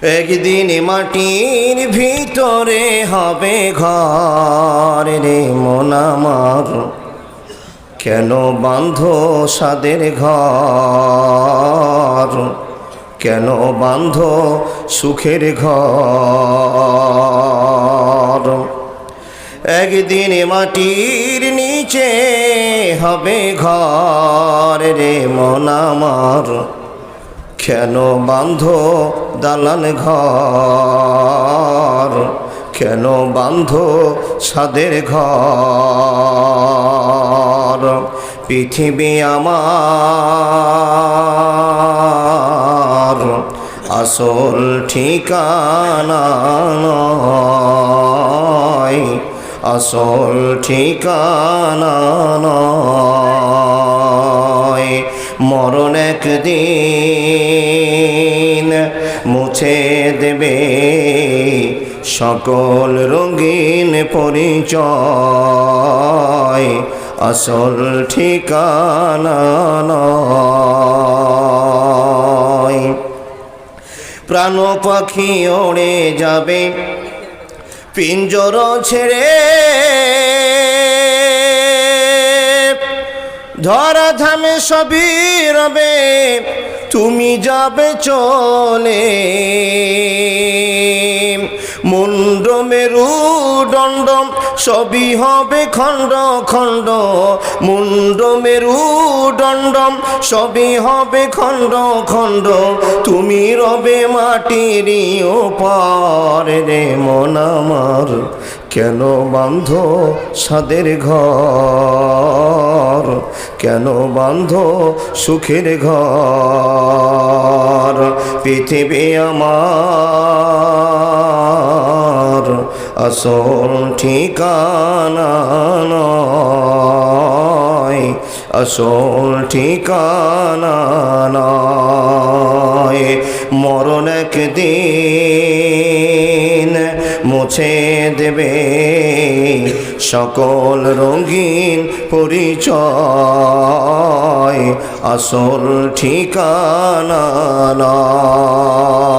একদিন মাটির ভিতরে হবে ঘর রে মন আমার, কেন বাঁধো সাদের ঘর, কেন বাঁধো সুখের ঘর। একদিন মাটির নিচে হবে ঘর রে মন আমার, কেন বাঁধো দালান ঘর, কেন বাঁধো সাদের ঘর। পৃথিবী আমার আসল ঠিকানা নয়, আসল ঠিকানা নয়। মরণ একদিন মুছে দেবে সকল রঙিন পরিচয়, আসল ঠিকানা নয়। প্রাণ পাখি ওড়ে যাবে পিঞ্জর ছেড়ে, ধরা ধামে সবই রবে তুমি যাবে চলে। মুন্ড মেরু দণ্ড সবই হবে খণ্ড খণ্ড, মুন্ড মেরু দণ্ড সবই হবে খণ্ড খণ্ড, তুমি রবে মাটিরই ওপর রে মন আমার, কেন বাঁধো সাদের ঘর, কেন বাঁধো সুখের ঘর। পৃথিবী আমার আসল ঠিকানা নয়, আসল ঠিকানা নয়। মরণ একদিন মুছে দেবে সকল রঙিন পরিচয়, আসল ঠিকানা নয়।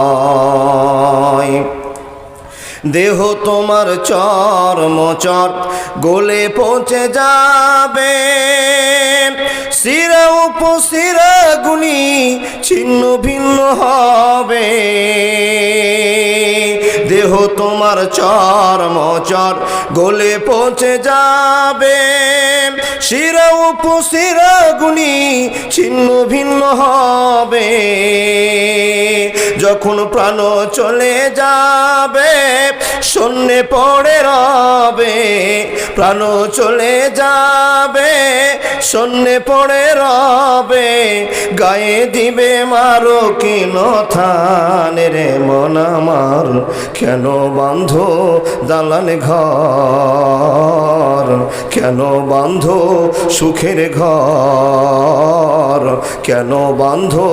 দেহ তোমার চর্মচর গলে পৌঁছে যাবে, শিরা উপশিরা গুনি ছিন্ন ভিন্ন হবে। দেহ তোমার চর্মচর গলে পৌঁছে যাবে, শিরা উপশিরা গুনি ছিন্ন ভিন্ন হবে। যখন প্রাণ চলে যাবে শূন্যে পড়ে রবে, প্রাণ চলে যাবে শূন্যে পড়ে রবে, গায়ে দিবে মারো কিন থান রে মন আমার, কেন বাঁধো দালান ঘর, কেন বাঁধো সুখের ঘর, কেন বাঁধো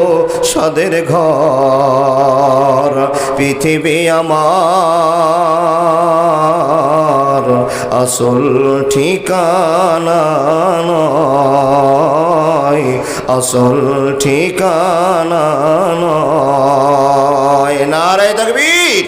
সাদের ঘর। পৃথিবী আমার আসল ঠিকানা নয়, আসল ঠিকানা নয়। নারায়ে তাকবীর।